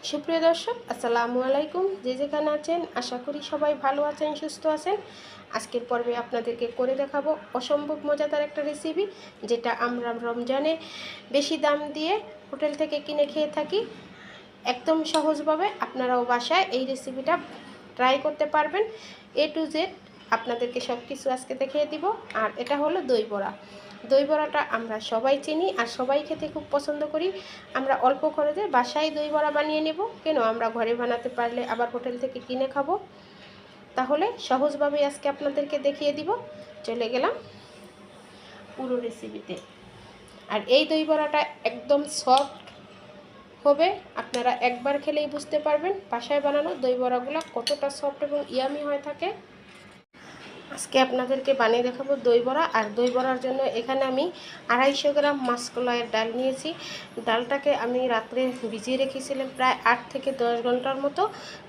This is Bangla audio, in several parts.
সুপ্রিয় দর্শক, আসসালামু আলাইকুম। যে যেখানে আছেন আশা করি সবাই ভালো আছেন, সুস্থ আছেন। আজকের পর্বে আপনাদেরকে করে দেখাবো অসম্ভব মজাদার একটা রেসিপি, যেটা আমরা রমজানে বেশি দাম দিয়ে হোটেল থেকে কিনে খেয়ে থাকি। একদম সহজভাবে আপনারাও বাসায় এই রেসিপিটা ট্রাই করতে পারবেন। A to Z আপনাদেরকে সব কিছু আজকে দেখিয়ে দিব। আর এটা হলো দই বড়া। দই বড়াটা আমরা সবাই চিনি আর সবাই খেতে খুব পছন্দ করি। আমরা অল্প খরচে বাসায় দই বড়া বানিয়ে নেব, কেন আমরা ঘরে বানাতে পারলে আবার হোটেল থেকে কিনে খাবো। তাহলে সহজভাবে আজকে আপনাদেরকে দেখিয়ে দিব। চলে গেলাম পুরো রেসিপিতে। আর এই দই বড়াটা একদম সফট হবে, আপনারা একবার খেলেই বুঝতে পারবেন বাসায় বানানো দই বড়াগুলো কতটা সফট এবং ইয়ামি হয়ে থাকে। আজকে আপনাদেরকে বানিয়ে দেখাবো দই বড়া। আর দই বড়ার জন্য এখানে আমি 250 গ্রাম মাসকলাইয়ের ডাল নিয়েছি। ডালটাকে আমি রাত্রে ভিজিয়ে রেখেছিলাম প্রায় 8 থেকে 10 ঘন্টার মতো।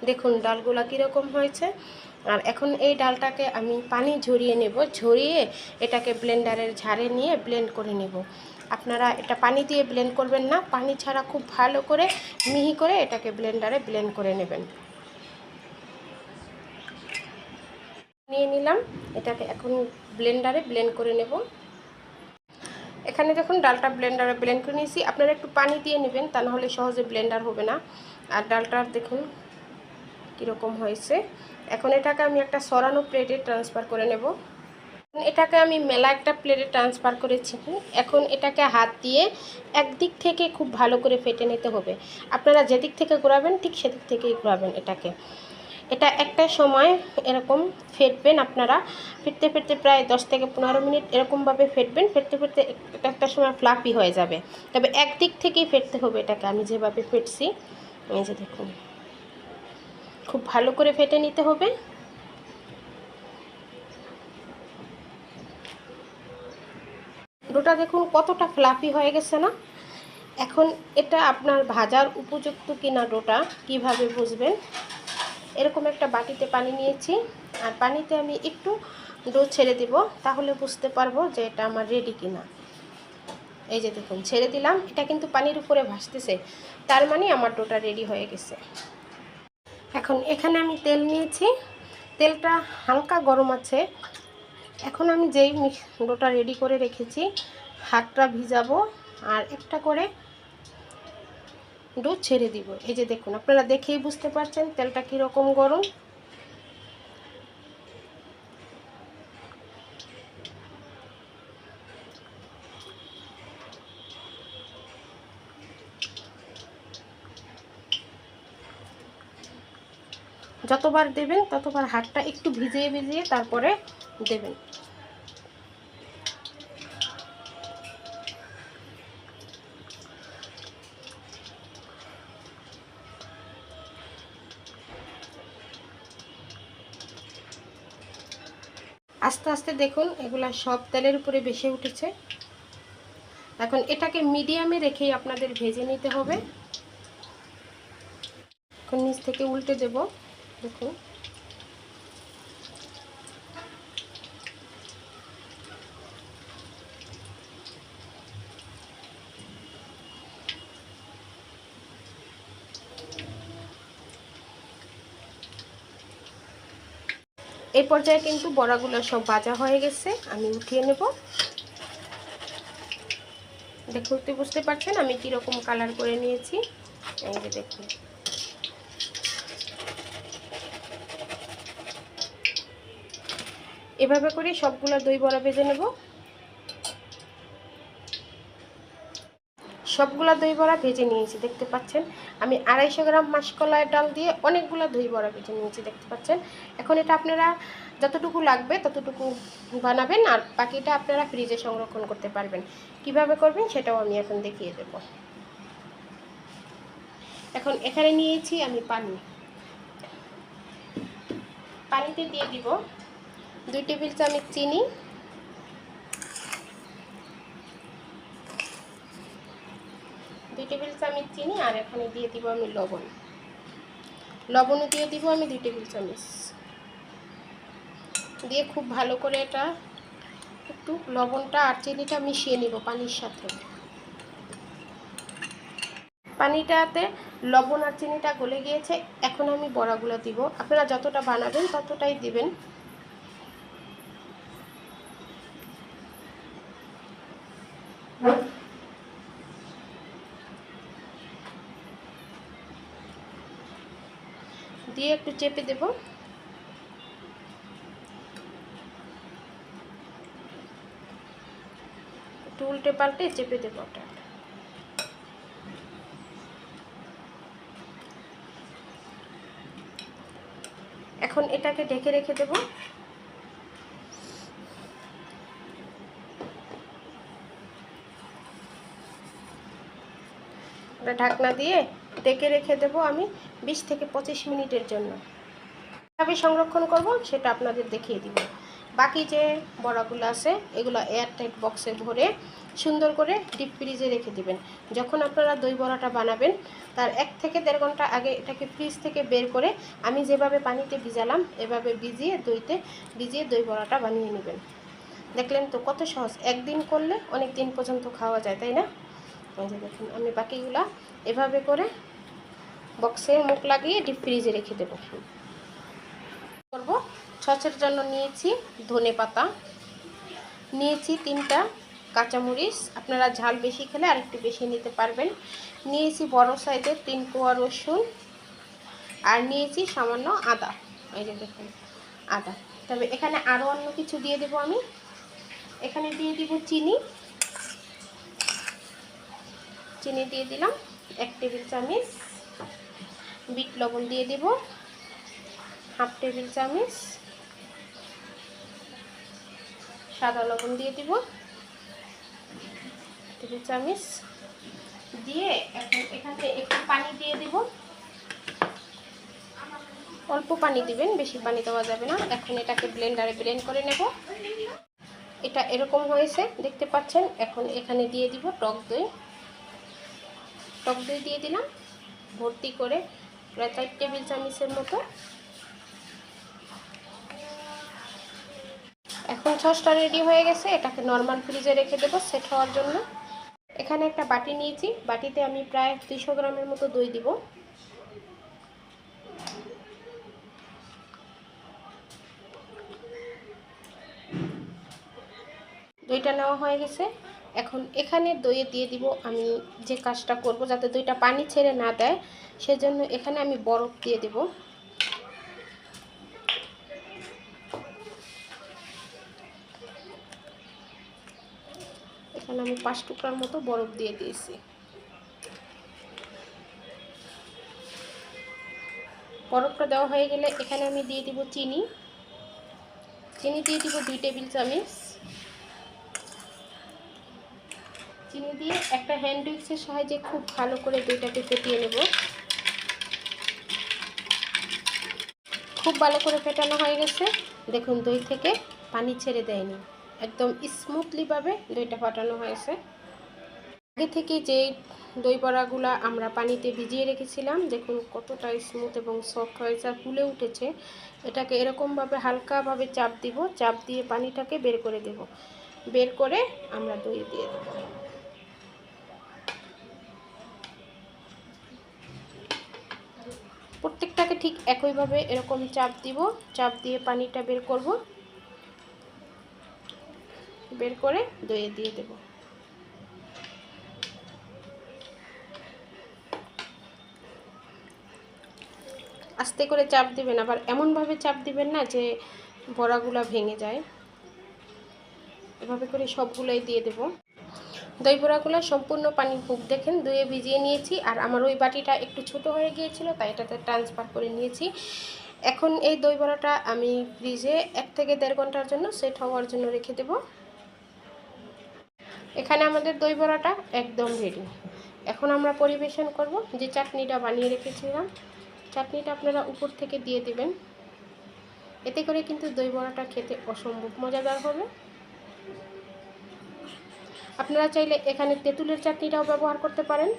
দেখুন ডালগুলা কীরকম হয়েছে। আর এখন এই ডালটাকে আমি পানি ঝরিয়ে নেব, ঝরিয়ে এটাকে ব্লেন্ডারের ঝাড়ে নিয়ে ব্লেন্ড করে নেব। আপনারা এটা পানি দিয়ে ব্লেন্ড করবেন না, পানি ছাড়া খুব ভালো করে মিহি করে এটাকে ব্লেন্ডারে ব্লেন্ড করে নেবেন। নিয়ে নিলাম, এটাকে এখন ব্লেন্ডারে ব্লেন্ড করে নেব। এখানে দেখুন ডালটা ব্লেন্ডারে ব্লেন্ড করে নিয়েছি। আপনারা একটু পানি দিয়ে নেবেন, তা নাহলে সহজে ব্লেন্ডার হবে না। আর ডালটার দেখুন কীরকম হয়েছে। এখন এটাকে আমি একটা সরানো প্লেটে ট্রান্সফার করে নেব। এটাকে আমি মেলা একটা প্লেটে ট্রান্সফার করেছি। এখন এটাকে হাত দিয়ে একদিক থেকে খুব ভালো করে ফেটে নিতে হবে। আপনারা যেদিক থেকে ঘোরাবেন ঠিক সেদিক থেকেই ঘোরাবেন এটাকে। এটা একটা সময় এরকম ফেটবেন আপনারা, ফেটতে ফেটতে প্রায় 10 থেকে 15 মিনিট এরকমভাবে ফেটবেন। ফেটতে ফেটতে এটা একটা সময় ফ্লাফি হয়ে যাবে, তবে একদিক থেকেই ফেটতে হবে এটাকে। আমি যেভাবে ফেটছি এই যে দেখুন, খুব ভালো করে ফেটে নিতে হবে। ডোটা দেখুন কতটা ফ্লাফি হয়ে গেছে না। এখন এটা আপনার ভাজার উপযুক্ত কিনা ডোটা কিভাবে বুঝবেন? এরকম একটা বাটিতে পানি নিয়েছি, আর পানিতে আমি একটু ডো ছেড়ে দিব, তাহলে বুঝতে পারবো যে এটা আমার রেডি কিনা। এই যে দেখুন ছেড়ে দিলাম, এটা কিন্তু পানির উপরে ভাসতেছে, তার মানে আমার ডোটা রেডি হয়ে গেছে। এখন এখানে আমি তেল নিয়েছি, তেলটা হালকা গরম আছে। এখন আমি যেই ডোটা রেডি করে রেখেছি হাতটা ভিজাবো আর একটা করে ডো ছেড়ে দিব। এই যে দেখুন, আপনারা দেখেই বুঝতে পারছেন তেলটা কীরকম গরম। যতবার দেবেন ততবার হাতটা একটু ভিজিয়ে ভিজিয়ে তারপরে দেবেন। আস্তে আস্তে দেখুন এগুলা সব তেলের উপরে ভেসে উঠেছে। এখন এটাকে মিডিয়ামে রেখেই আপনাদের ভেজে নিতে হবে। এখন নিচ থেকে উল্টে দেব, দেখুন এই পর্যায়ে কিন্তু বড়াগুলো সব ভাজা হয়ে গেছে, আমি উঠিয়ে নেব। দেখুন তো বুঝতে পারছেন আমি কীরকম কালার করে নিয়েছি। এই যে দেখুন, এভাবে করে সবগুলো দই বড়া ভেজে নেব। সবগুলা দই বড়া ভেজে নিয়েছি, দেখতে পাচ্ছেন আমি 250 গ্রাম মাসকলাইয়ের ডাল দিয়ে অনেকগুলো দই বড়া ভেজে নিয়েছি, দেখতে পাচ্ছেন। এখন এটা আপনারা যতটুকু লাগবে ততটুকু বানাবেন, আর বাকিটা আপনারা ফ্রিজে সংরক্ষণ করতে পারবেন। কিভাবে করবেন সেটাও আমি এখন দেখিয়ে দেব। এখন এখানে নিয়েছি আমি পানি, পানিতে দিয়ে দিব 2 টেবিল চামচ চিনি, 2 টেবিল চামচ চিনি, আর এখানে দিয়ে দিব আমি লবণ। লবণও দিয়ে দিব আমি 2 টেবিল চামচ দিয়ে খুব ভালো করে এটা একটু লবণটা আর চিনিটা মিশিয়ে নিব পানির সাথে। পানিটাতে লবণ আর চিনিটা গলে গিয়েছে। এখন আমি বড়াগুলো দিব। আপনারা যতটা বানাবেন ততটাই দিবেন। দিয়ে একটু চেপে দেব। একটু উল্টে পাল্টে চেপে দেব ওটা। এখন এটাকে ঢেকে রেখে দেব। ঢাকনা দিয়ে ঢেকে রেখে দেব আমি 20 থেকে 25 মিনিটের জন্য। কিভাবে সংরক্ষণ করব সেটা আপনাদের দেখিয়ে দিব। বাকি যে বড়াগুলো আছে এগুলো এয়ারটাইট বক্সে ভরে সুন্দর করে ডিপ ফ্রিজে রেখে দিবেন। যখন আপনারা দই বড়াটা বানাবেন তার 1 থেকে 1.5 ঘন্টা আগে এটাকে ফ্রিজ থেকে বের করে আমি যেভাবে পানিতে ভিজালাম এভাবে ভিজিয়ে দই বড়াটা বানিয়ে নেবেন। দেখলেন তো কত সহজ, একদিন করলে অনেক দিন পর্যন্ত খাওয়া যায়, তাই না? এই যে দেখুন আমি বাকিগুলা এভাবে করে বক্সে মুখ লাগিয়ে ডিপ ফ্রিজে রেখে দেবো। করব সসের জন্য নিয়েছি ধনেপাতা, নিয়েছি 3টা কাঁচামরিচ, আপনারা ঝাল বেশি খেলে আর একটু বেশি নিতে পারবেন। নিয়েছি বড় সাইজের 3 কোয়া রসুন, আর নিয়েছি সামান্য আদা। এই যে দেখুন আদা। তবে এখানে আরও অন্য কিছু দিয়ে দেব আমি। এখানে দিয়ে দিব চিনি দিয়ে দিলাম 1 টেবিল চামচ। বিট লবণ দিয়ে দেব 1/2 টেবিল চামচ। সাদা লবণ দিয়ে দিব 1 টেবিল চামচ। দিয়ে এখন এখানে একটু পানি দিয়ে দিব। অল্প পানি দিবেন, বেশি পানি দেওয়া যাবে না। এখন এটাকে ব্লেন্ডারে ব্লেন্ড করে নেব। এটা এরকম হয়েছে দেখতে পাচ্ছেন। এখন এখানে দিয়ে দিব টক দই। দিয়ে দিলাম ভর্তি করে, প্রায় 4 টেবিল চামচের মতো। এখন সসটা রেডি হয়ে গেছে। এটাকে নর্মাল ফ্রিজে রেখে দেবো সেট হওয়ার জন্য। এখানে একটা বাটি নিয়েছি, বাটিতে আমি প্রায় 200 গ্রামের মতো দই দিব। দইটা নেওয়া হয়ে গেছে। এখন এখানে দইয়ে দিয়ে দিব আমি যে কাজটা করব যাতে দইটা পানি ছেড়ে না দেয়, সেজন্য এখানে আমি বরফ দিয়ে দেব। এখানে আমি 5 টুকরার মতো বরফ দিয়ে দিয়েছি। বরফটা দেওয়া হয়ে গেলে এখানে আমি দিয়ে দিব চিনি দিয়ে দিব 2 টেবিল চামচ। চিনি দিয়ে একটা হ্যান্ড উইক্সের সাহায্যে খুব ভালো করে দইটাকে ফেটিয়ে নেব। খুব ভালো করে ফেটানো হয়ে গেছে। দেখুন দই থেকে পানি ছেড়ে দেয়নি, একদম স্মুথলিভাবে দইটা ফাটানো হয়েছে। আগে থেকে যে দই বড়াগুলো আমরা পানিতে ভিজিয়ে রেখেছিলাম দেখুন কতটা স্মুথ এবং সফট হয়েছে আর ফুলে উঠেছে। এটাকে এরকমভাবে হালকাভাবে চাপ দিব, চাপ দিয়ে পানিটাকে বের করে দেব। বের করে আমরা দই দিয়ে দেব। প্রত্যেকটাকে ঠিক একইভাবে এরকম চাপ দিব, চাপ দিয়ে পানিটা বের করব, বের করে দইয়ে দিয়ে দেব। আস্তে করে চাপ দিবেন, আবার এমনভাবে চাপ দিবেন না যে বড়াগুলা ভেঙে যায়। এভাবে করে সবগুলোই দিয়ে দেব। দই বড়াগুলো সম্পূর্ণ পানি ফুক দেখেন দইয়ে ভিজিয়ে নিয়েছি, আর আমার ওই বাটিটা একটু ছোট হয়ে গিয়েছিল তাই এটাতে ট্রান্সফার করে নিয়েছি। এখন এই দই বড়াটা আমি ফ্রিজে 1 থেকে 1.5 ঘন্টার জন্য সেট হওয়ার জন্য রেখে দেব। এখানে আমাদের দই বড়াটা একদম রেডি। এখন আমরা পরিবেশন করব। যে চাটনিটা বানিয়ে রেখেছিলাম, চাটনিটা আপনারা উপর থেকে দিয়ে দিবেন। এতে করে কিন্তু দই বড়াটা খেতে অসম্ভব মজাদার হবে। আপনারা চাইলে এখানে তেঁতুলের চাটনিটাও ব্যবহার করতে পারেন।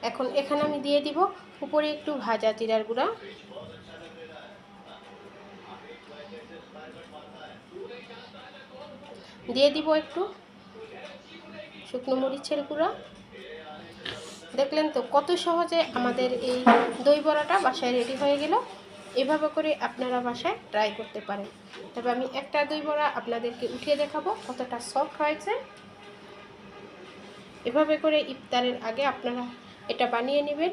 এখন এখানে আমি দিয়ে দিব উপরে একটু ভাজা জিরার গুঁড়া, দিয়ে দিব একটু শুকনো মরিচের গুঁড়া, দেখলেন তো কত সহজে আমাদের এই দই বড়াটা বাসায় রেডি হয়ে গেল। এভাবে করে আপনারা বাসায় ট্রাই করতে পারেন। তবে আমি একটা দই বড়া আপনাদেরকে উঠিয়ে দেখাবো কতটা সফট হয়েছে। এভাবে করে ইফতারের আগে আপনারা এটা বানিয়ে নেবেন।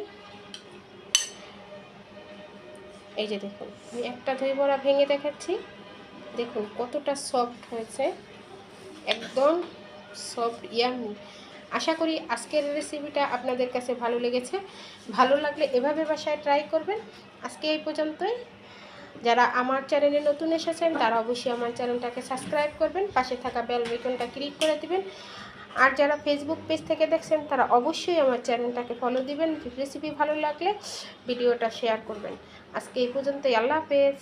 এই যে দেখুন, আমি একটা দই বড়া ভেঙে দেখাচ্ছি, দেখুন কতটা সফট হয়েছে, একদম সফট ইয়ামি। আশা করি আজকের রেসিপিটা আপনাদের কাছে ভালো লেগেছে। ভালো লাগলে এভাবে বাসায় ট্রাই করবেন। আজকে এই পর্যন্তই। যারা আমার চ্যানেলে নতুন এসেছেন তারা অবশ্যই আমার চ্যানেলটাকে সাবস্ক্রাইব করবেন, পাশে থাকা বেল বাটনটা ক্লিক করে দিবেন। আর যারা ফেসবুক পেজ থেকে দেখছেন তারা অবশ্যই আমার চ্যানেলটাকে ফলো দিবেন। রেসিপি ভালো লাগলে ভিডিওটা শেয়ার করবেন। আজকে এই পর্যন্তই। আল্লাহ হাফেজ।